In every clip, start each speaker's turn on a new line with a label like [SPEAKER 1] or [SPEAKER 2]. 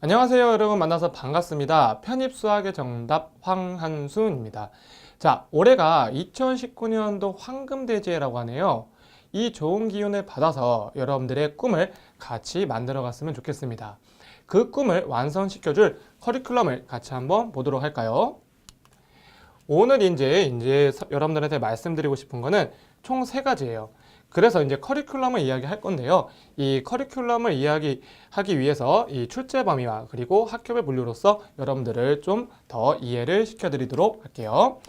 [SPEAKER 1] 안녕하세요. 여러분 만나서 반갑습니다. 편입수학의 정답 황한순입니다. 자, 올해가 2019년도 황금대지라고 하네요. 이 좋은 기운을 받아서 여러분들의 꿈을 같이 만들어 갔으면 좋겠습니다. 그 꿈을 완성시켜줄 커리큘럼을 같이 한번 보도록 할까요? 오늘 이제 여러분들한테 말씀드리고 싶은 거는 총 3가지예요. 그래서 이제 커리큘럼을 이야기할 건데요. 이 커리큘럼을 이야기하기 위해서 이 출제 범위와 그리고 학교별 분류로서 여러분들을 좀 더 이해를 시켜드리도록 할게요.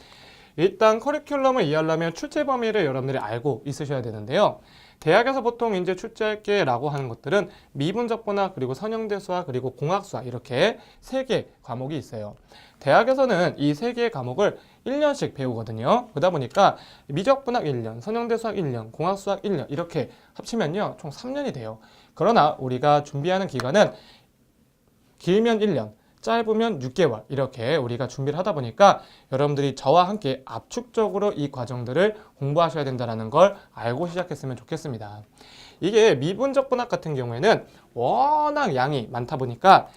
[SPEAKER 1] 일단 커리큘럼을 이해하려면 출제 범위를 여러분들이 알고 있으셔야 되는데요. 대학에서 보통 이제 출제할게 라고 하는 것들은 미분적분학 그리고 선형대 수학 그리고 공학 수학 이렇게 3개 과목이 있어요. 대학에서는 이 3개의 과목을 1년씩 배우거든요. 그러다 보니까 미적분학 1년, 선형대 수학 1년, 공학 수학 1년 이렇게 합치면요 총 3년이 돼요. 그러나 우리가 준비하는 기간은 길면 1년, 짧으면 6개월 이렇게 우리가 준비를 하다 보니까 여러분들이 저와 함께 압축적으로 이 과정들을 공부하셔야 된다는 걸 알고 시작했으면 좋겠습니다. 이게 미분적 분학 같은 경우에는 워낙 양이 많다 보니까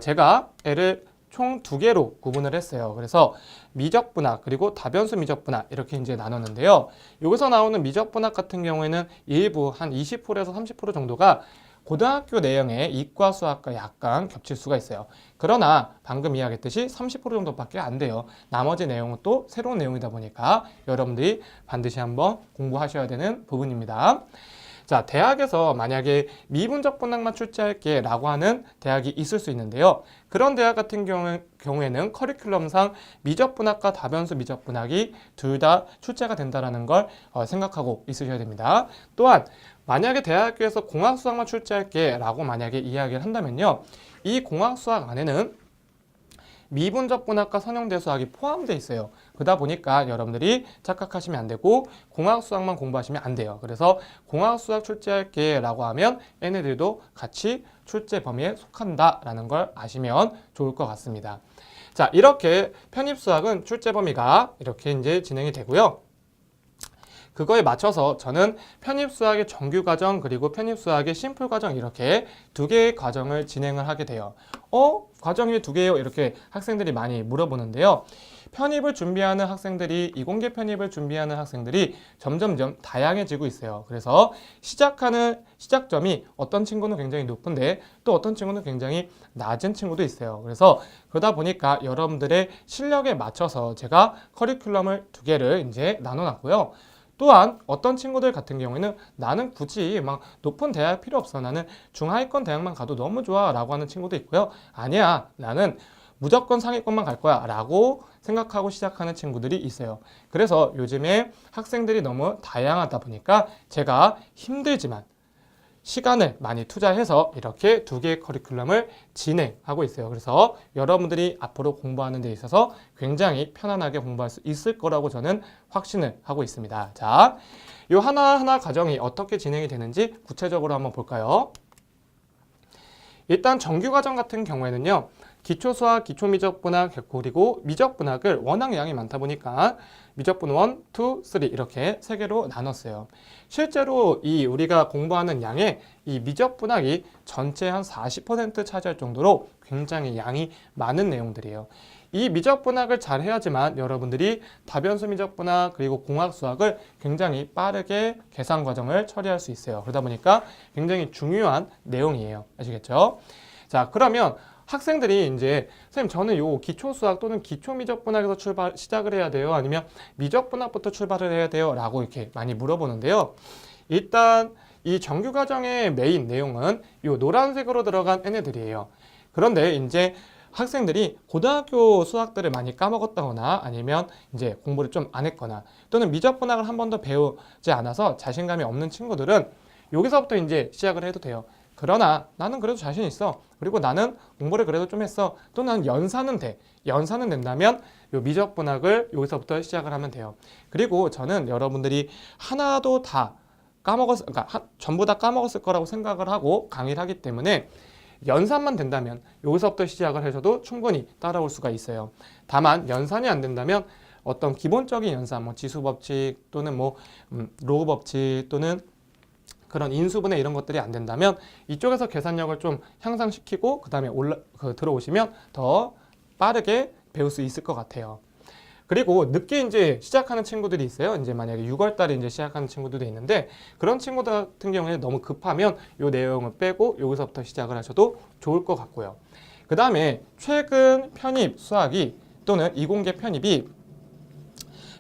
[SPEAKER 1] 제가 애를 총 2개로 구분을 했어요. 그래서 미적분학 그리고 다변수 미적분학 이렇게 이제 나눴는데요. 여기서 나오는 미적분학 같은 경우에는 일부 한 20%에서 30% 정도가 고등학교 내용의 이과 수학과 약간 겹칠 수가 있어요. 그러나 방금 이야기했듯이 30% 정도밖에 안 돼요. 나머지 내용은 또 새로운 내용이다 보니까 여러분들이 반드시 한번 공부하셔야 되는 부분입니다. 자, 대학에서 만약에 미분적 분학만 출제할게 라고 하는 대학이 있을 수 있는데요. 그런 대학 같은 경우에는 커리큘럼상 미적분학과 다변수 미적분학이 둘 다 출제가 된다는 걸 생각하고 있으셔야 됩니다. 또한 만약에 대학교에서 공학수학만 출제할게 라고 만약에 이야기를 한다면요. 이 공학수학 안에는 미분적 분학과 선형대 수학이 포함되어 있어요. 그러다 보니까 여러분들이 착각하시면 안 되고 공학수학만 공부하시면 안 돼요. 그래서 공학수학 출제할게 라고 하면 얘네들도 같이 출제 범위에 속한다라는 걸 아시면 좋을 것 같습니다. 자, 이렇게 편입수학은 출제 범위가 이렇게 이제 진행이 되고요. 그거에 맞춰서 저는 편입수학의 정규과정 그리고 편입수학의 심플과정 이렇게 2개의 과정을 진행을 하게 돼요. 과정이 왜 2개예요? 이렇게 학생들이 많이 물어보는데요. 편입을 준비하는 학생들이 이공계 편입을 준비하는 학생들이 점점점 다양해지고 있어요. 그래서 시작점이 어떤 친구는 굉장히 높은데 또 어떤 친구는 굉장히 낮은 친구도 있어요. 그래서 그러다 보니까 여러분들의 실력에 맞춰서 제가 커리큘럼을 2개를 이제 나눠놨고요. 또한 어떤 친구들 같은 경우에는 나는 굳이 막 높은 대학 필요 없어. 나는 중하위권 대학만 가도 너무 좋아 라고 하는 친구도 있고요. 아니야, 나는 무조건 상위권만 갈 거야 라고 생각하고 시작하는 친구들이 있어요. 그래서 요즘에 학생들이 너무 다양하다 보니까 제가 힘들지만 시간을 많이 투자해서 이렇게 2개의 커리큘럼을 진행하고 있어요. 그래서 여러분들이 앞으로 공부하는 데 있어서 굉장히 편안하게 공부할 수 있을 거라고 저는 확신을 하고 있습니다. 자, 이 하나하나 과정이 어떻게 진행이 되는지 구체적으로 한번 볼까요? 일단 정규과정 같은 경우에는요. 기초수학, 기초미적분학, 그리고 미적분학을 워낙 양이 많다 보니까 미적분 1, 2, 3 이렇게 3개로 나눴어요. 실제로 이 우리가 공부하는 양의 이 미적분학이 전체 한 40% 차지할 정도로 굉장히 양이 많은 내용들이에요. 이 미적분학을 잘 해야지만 여러분들이 다변수 미적분학 그리고 공학수학을 굉장히 빠르게 계산 과정을 처리할 수 있어요. 그러다 보니까 굉장히 중요한 내용이에요. 아시겠죠? 자, 그러면 학생들이 이제 선생님 저는 요 기초수학 또는 기초미적분학에서 시작을 해야 돼요? 아니면 미적분학부터 출발을 해야 돼요? 라고 이렇게 많이 물어보는데요. 일단 이 정규과정의 메인 내용은 요 노란색으로 들어간 얘네들이에요. 그런데 이제 학생들이 고등학교 수학들을 많이 까먹었다거나 아니면 이제 공부를 좀 안 했거나 또는 미적분학을 한 번도 배우지 않아서 자신감이 없는 친구들은 여기서부터 이제 시작을 해도 돼요. 그러나 나는 그래도 자신 있어. 그리고 나는 공부를 그래도 좀 했어. 또 나는 연산은 돼. 연산은 된다면 요 미적분학을 여기서부터 시작을 하면 돼요. 그리고 저는 여러분들이 하나도 다 전부 다 까먹었을 거라고 생각을 하고 강의를 하기 때문에 연산만 된다면 여기서부터 시작을 해서도 충분히 따라올 수가 있어요. 다만 연산이 안 된다면 어떤 기본적인 연산, 뭐 지수법칙 또는 뭐 로우 법칙 또는 그런 인수분해 이런 것들이 안 된다면 이쪽에서 계산력을 좀 향상시키고 그 다음에 들어오시면 더 빠르게 배울 수 있을 것 같아요. 그리고 늦게 이제 시작하는 친구들이 있어요. 이제 만약에 6월 달에 이제 시작하는 친구들도 있는데 그런 친구들 같은 경우에는 너무 급하면 이 내용을 빼고 여기서부터 시작을 하셔도 좋을 것 같고요. 그 다음에 최근 편입 수학이 또는 이공계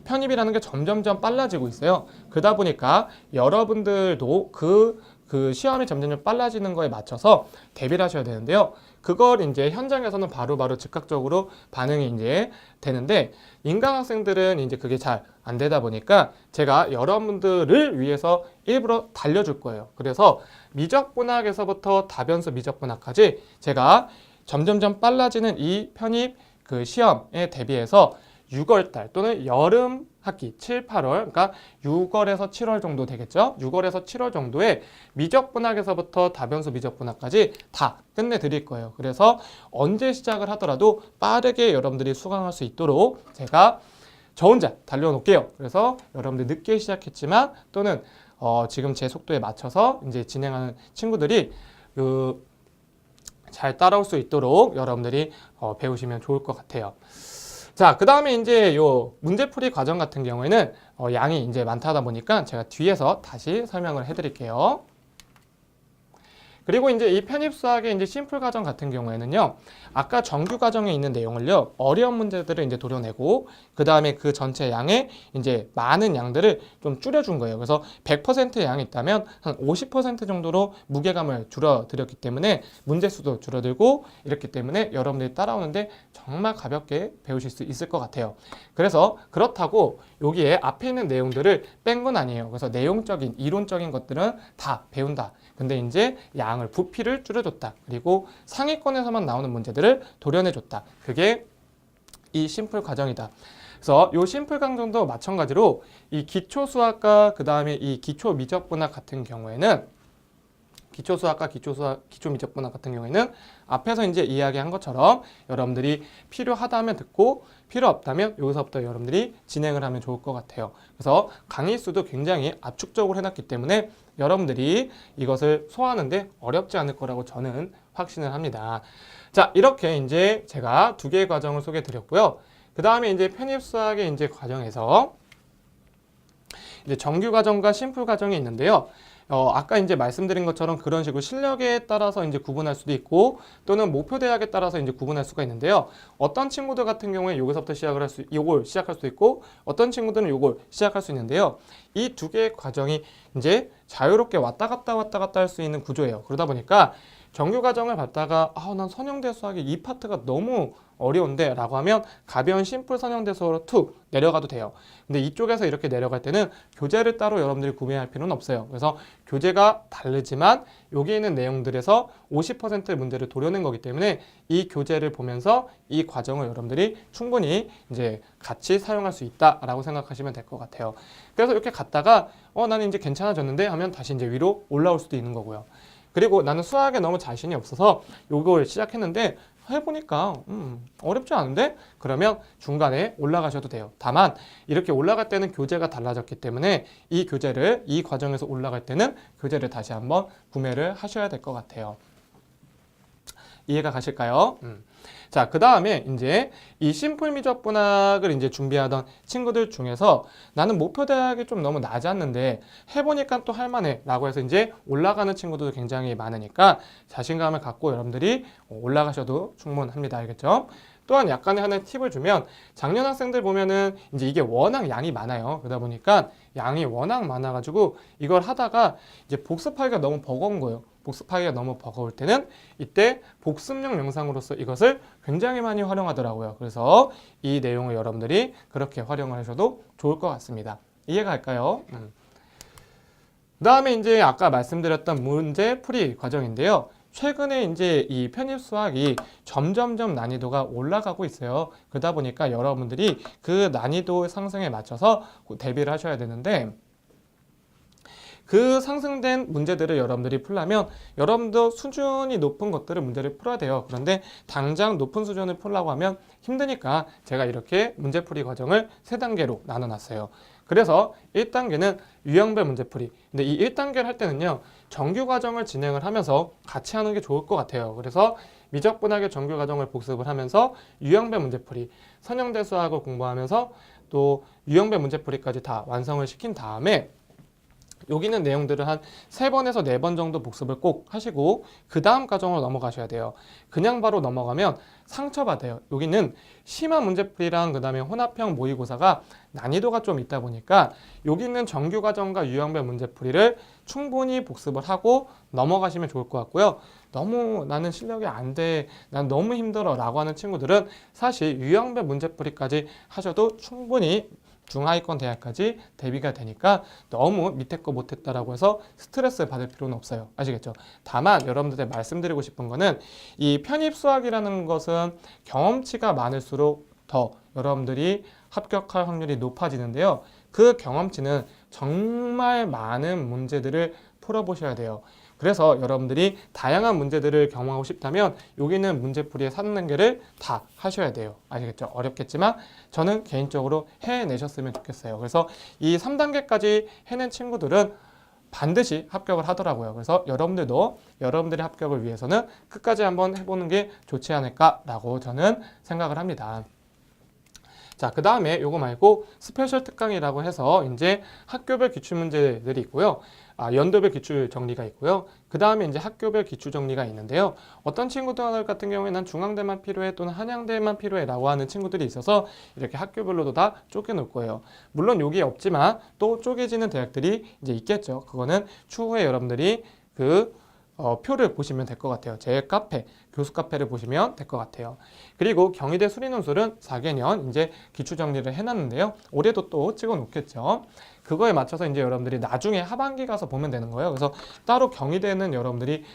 [SPEAKER 1] 편입이라는 게 점점점 빨라지고 있어요. 그러다 보니까 여러분들도 그 시험이 점점 빨라지는 거에 맞춰서 대비를 하셔야 되는데요. 그걸 이제 현장에서는 바로바로 즉각적으로 반응이 이제 되는데 인강 학생들은 이제 그게 잘 안 되다 보니까 제가 여러분들을 위해서 일부러 달려줄 거예요. 그래서 미적분학에서부터 다변수 미적분학까지 제가 점점점 빨라지는 이 편입 그 시험에 대비해서 6월달 또는 여름 학기 7, 8월 그러니까 6월에서 7월 정도 되겠죠. 6월에서 7월 정도에 미적분학에서부터 다변수 미적분학까지 다 끝내드릴 거예요. 그래서 언제 시작을 하더라도 빠르게 여러분들이 수강할 수 있도록 제가 저 혼자 달려놓을게요. 그래서 여러분들 늦게 시작했지만 또는 지금 제 속도에 맞춰서 이제 진행하는 친구들이 잘 따라올 수 있도록 여러분들이 배우시면 좋을 것 같아요. 자, 그 다음에 이제 요 문제풀이 과정 같은 경우에는 양이 이제 많다 보니까 제가 뒤에서 다시 설명을 해드릴게요. 그리고 이제 이 편입수학의 이제 심플 과정 같은 경우에는요, 아까 정규 과정에 있는 내용을요, 어려운 문제들을 이제 도려내고, 그 다음에 그 전체 양의 이제 많은 양들을 좀 줄여준 거예요. 그래서 100%의 양이 있다면 한 50% 정도로 무게감을 줄여드렸기 때문에 문제수도 줄어들고, 이렇기 때문에 여러분들이 따라오는데 정말 가볍게 배우실 수 있을 것 같아요. 그래서 그렇다고 여기에 앞에 있는 내용들을 뺀 건 아니에요. 그래서 내용적인, 이론적인 것들은 다 배운다. 근데 이제 양을 부피를 줄여줬다. 그리고 상위권에서만 나오는 문제들을 도려내줬다. 그게 이 심플 과정이다. 그래서 이 심플 과정도 마찬가지로 이 기초 수학과 그 다음에 이 기초 미적분학 같은 경우에는 기초 수학과 기초 미적분학 같은 경우에는 앞에서 이제 이야기한 것처럼 여러분들이 필요하다면 듣고 필요 없다면 여기서부터 여러분들이 진행을 하면 좋을 것 같아요. 그래서 강의 수도 굉장히 압축적으로 해놨기 때문에 여러분들이 이것을 소화하는데 어렵지 않을 거라고 저는 확신을 합니다. 자, 이렇게 이제 제가 두 개의 과정을 소개해 드렸고요. 그 다음에 이제 편입 수학의 이제 과정에서 이제 정규 과정과 심플 과정이 있는데요. 아까 이제 말씀드린 것처럼 그런 식으로 실력에 따라서 이제 구분할 수도 있고 또는 목표 대학에 따라서 이제 구분할 수가 있는데요. 어떤 친구들 같은 경우에 여기서부터 요걸 시작할 수 있고 어떤 친구들은 요걸 시작할 수 있는데요. 이 두 개의 과정이 이제 자유롭게 왔다 갔다 할 수 있는 구조예요. 그러다 보니까 정규 과정을 받다가 난 선형대 수학의 이 파트가 너무 어려운데 라고 하면 가벼운 심플 선형대 수학으로 툭 내려가도 돼요. 근데 이쪽에서 이렇게 내려갈 때는 교재를 따로 여러분들이 구매할 필요는 없어요. 그래서 교재가 다르지만 여기 있는 내용들에서 50% 문제를 도려낸 거기 때문에 이 교재를 보면서 이 과정을 여러분들이 충분히 이제 같이 사용할 수 있다라고 생각하시면 될 것 같아요. 그래서 이렇게 갔다가 나는 이제 괜찮아졌는데 하면 다시 이제 위로 올라올 수도 있는 거고요. 그리고 나는 수학에 너무 자신이 없어서 요걸 시작했는데 해보니까 어렵지 않은데? 그러면 중간에 올라가셔도 돼요. 다만 이렇게 올라갈 때는 교재가 달라졌기 때문에 이 교재를 이 과정에서 올라갈 때는 교재를 다시 한번 구매를 하셔야 될 것 같아요. 이해가 가실까요? 자, 그 다음에 이제 이 심플 미적분학을 이제 준비하던 친구들 중에서 나는 목표 대학이 좀 너무 낮았는데 해보니까 또 할만해 라고 해서 이제 올라가는 친구들도 굉장히 많으니까 자신감을 갖고 여러분들이 올라가셔도 충분합니다. 알겠죠? 또한 약간의 하나의 팁을 주면 작년 학생들 보면은 이제 이게 워낙 양이 많아요. 그러다 보니까 양이 워낙 많아가지고 이걸 하다가 이제 복습하기가 너무 버거운 거예요. 복습하기가 너무 버거울 때는 이때 복습용 영상으로서 이것을 굉장히 많이 활용하더라고요. 그래서 이 내용을 여러분들이 그렇게 활용을 하셔도 좋을 것 같습니다. 이해가 갈까요? 그 다음에 이제 아까 말씀드렸던 문제 풀이 과정인데요. 최근에 이제 이 편입 수학이 점점점 난이도가 올라가고 있어요. 그러다 보니까 여러분들이 그 난이도 상승에 맞춰서 대비를 하셔야 되는데 그 상승된 문제들을 여러분들이 풀려면 여러분도 수준이 높은 것들을 문제를 풀어야 돼요. 그런데 당장 높은 수준을 풀려고 하면 힘드니까 제가 이렇게 문제풀이 과정을 3단계로 나눠놨어요. 그래서 1단계는 유형별 문제풀이. 근데 이 1단계를 할 때는요, 정규 과정을 진행을 하면서 같이 하는 게 좋을 것 같아요. 그래서 미적분학의 정규 과정을 복습을 하면서 유형별 문제풀이, 선형대 수학을 공부하면서 또 유형별 문제풀이까지 다 완성을 시킨 다음에 여기 있는 내용들을 한 3번에서 4번 정도 복습을 꼭 하시고 그 다음 과정으로 넘어가셔야 돼요. 그냥 바로 넘어가면 상처받아요. 여기는 심화 문제풀이랑 그 다음에 혼합형 모의고사가 난이도가 좀 있다 보니까 여기 있는 정규 과정과 유형별 문제풀이를 충분히 복습을 하고 넘어가시면 좋을 것 같고요. 너무 나는 실력이 안 돼, 난 너무 힘들어 라고 하는 친구들은 사실 유형별 문제풀이까지 하셔도 충분히 중하위권 대학까지 대비가 되니까 너무 밑에 거 못했다라고 해서 스트레스 받을 필요는 없어요. 아시겠죠? 다만 여러분들한테 말씀드리고 싶은 거는 이 편입수학이라는 것은 경험치가 많을수록 더 여러분들이 합격할 확률이 높아지는데요. 그 경험치는 정말 많은 문제들을 풀어보셔야 돼요. 그래서 여러분들이 다양한 문제들을 경험하고 싶다면 여기는 문제풀이의 3단계를 다 하셔야 돼요. 아시겠죠? 어렵겠지만 저는 개인적으로 해내셨으면 좋겠어요. 그래서 이 3단계까지 해낸 친구들은 반드시 합격을 하더라고요. 그래서 여러분들도 여러분들의 합격을 위해서는 끝까지 한번 해보는 게 좋지 않을까라고 저는 생각을 합니다. 자, 그 다음에 요거 말고 스페셜 특강이라고 해서 이제 학교별 기출문제들이 있고요. 연도별 기출 정리가 있고요. 그 다음에 이제 학교별 기출 정리가 있는데요. 어떤 친구들 같은 경우에는 중앙대만 필요해 또는 한양대만 필요해 라고 하는 친구들이 있어서 이렇게 학교별로도 다 쪼개놓을 거예요. 물론 여기에 없지만 또 쪼개지는 대학들이 이제 있겠죠. 그거는 추후에 여러분들이 표를 보시면 될 것 같아요. 제 카페, 교수 카페를 보시면 될 것 같아요. 그리고 경희대 수리논술은 4개년 이제 기출 정리를 해놨는데요. 올해도 또 찍어 놓겠죠. 그거에 맞춰서 이제 여러분들이 나중에 하반기 가서 보면 되는 거예요. 그래서 따로 경희대는 여러분들이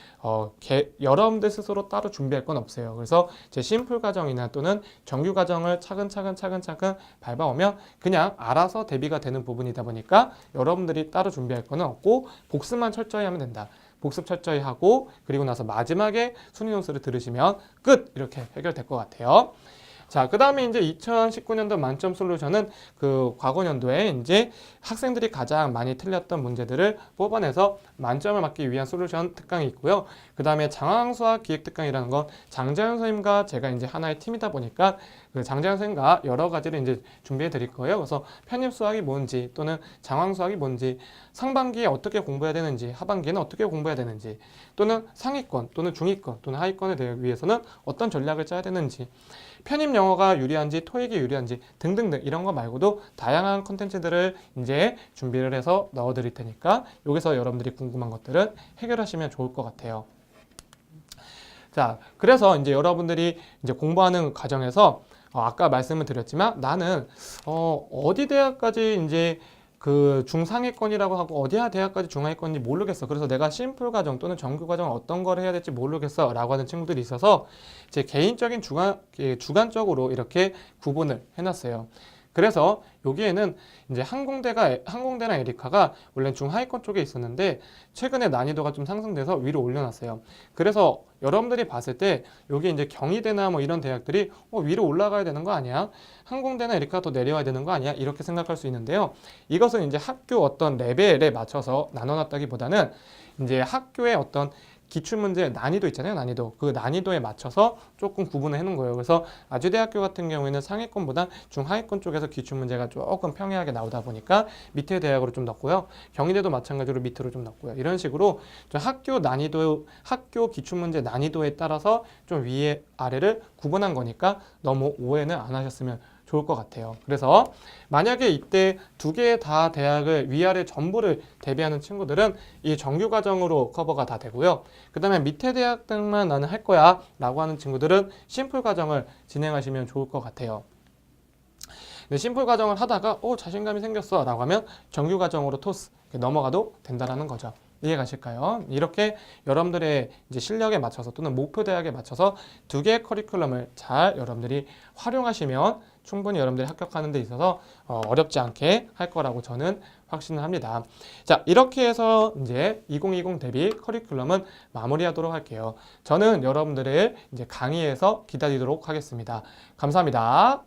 [SPEAKER 1] 여러분들 스스로 따로 준비할 건 없어요. 그래서 제 심플 과정이나 또는 정규 과정을 차근차근 밟아오면 그냥 알아서 대비가 되는 부분이다 보니까 여러분들이 따로 준비할 거는 없고 복습만 철저히 하면 된다. 복습 철저히 하고 그리고 나서 마지막에 수리논술을 들으시면 끝! 이렇게 해결될 것 같아요. 자, 그 다음에 이제 2019년도 만점 솔루션은 그 과거 년도에 이제 학생들이 가장 많이 틀렸던 문제들을 뽑아내서 만점을 맞기 위한 솔루션 특강이 있고요. 그 다음에 장황수학 기획 특강이라는 건 장자연 선생님과 제가 이제 하나의 팀이다 보니까 그 장자연 선생님과 여러 가지를 이제 준비해 드릴 거예요. 그래서 편입수학이 뭔지 또는 장황수학이 뭔지 상반기에 어떻게 공부해야 되는지 하반기에는 어떻게 공부해야 되는지 또는 상위권 또는 중위권 또는 하위권에 대하기 위해서는 어떤 전략을 짜야 되는지 편입 영어가 유리한지 토익이 유리한지 등등등 이런 거 말고도 다양한 컨텐츠들을 이제 준비를 해서 넣어 드릴 테니까 여기서 여러분들이 궁금한 것들은 해결하시면 좋을 것 같아요. 자, 그래서 이제 여러분들이 이제 공부하는 과정에서 아까 말씀을 드렸지만 나는 어디 대학까지 이제 그 중상위권이라고 하고 어디야 대학까지 중하위권인지 모르겠어. 그래서 내가 심플 과정 또는 정규 과정 어떤 걸 해야 될지 모르겠어 라고 하는 친구들이 있어서 제 개인적인 주관적으로 이렇게 구분을 해놨어요. 그래서 여기에는 이제 항공대랑 에리카가 원래 중하위권 쪽에 있었는데 최근에 난이도가 좀 상승돼서 위로 올려놨어요. 그래서 여러분들이 봤을 때 여기 이제 경희대나 뭐 이런 대학들이 위로 올라가야 되는 거 아니야? 항공대나 에리카가 더 내려와야 되는 거 아니야? 이렇게 생각할 수 있는데요. 이것은 이제 학교 어떤 레벨에 맞춰서 나눠놨다기보다는 이제 학교의 어떤 기출문제 난이도 있잖아요. 난이도. 그 난이도에 맞춰서 조금 구분을 해놓은 거예요. 그래서 아주대학교 같은 경우에는 상위권보다 중하위권 쪽에서 기출문제가 조금 평이하게 나오다 보니까 밑에 대학으로 좀 넣고요. 경희대도 마찬가지로 밑으로 좀 넣고요. 이런 식으로 좀 학교 난이도, 학교 기출문제 난이도에 따라서 좀 위에 아래를 구분한 거니까 너무 오해는 안 하셨으면 좋을 것 같아요. 그래서 만약에 이때 2개의 다 대학을 위아래 전부를 대비하는 친구들은 이 정규 과정으로 커버가 다 되고요. 그 다음에 밑에 대학들만 나는 할 거야 라고 하는 친구들은 심플 과정을 진행하시면 좋을 것 같아요. 근데 심플 과정을 하다가 자신감이 생겼어 라고 하면 정규 과정으로 토스 넘어가도 된다라는 거죠. 이해 가실까요? 이렇게 여러분들의 이제 실력에 맞춰서 또는 목표 대학에 맞춰서 2개의 커리큘럼을 잘 여러분들이 활용하시면 충분히 여러분들이 합격하는 데 있어서 어렵지 않게 할 거라고 저는 확신을 합니다. 자, 이렇게 해서 이제 2020 대비 커리큘럼은 마무리하도록 할게요. 저는 여러분들을 이제 강의에서 기다리도록 하겠습니다. 감사합니다.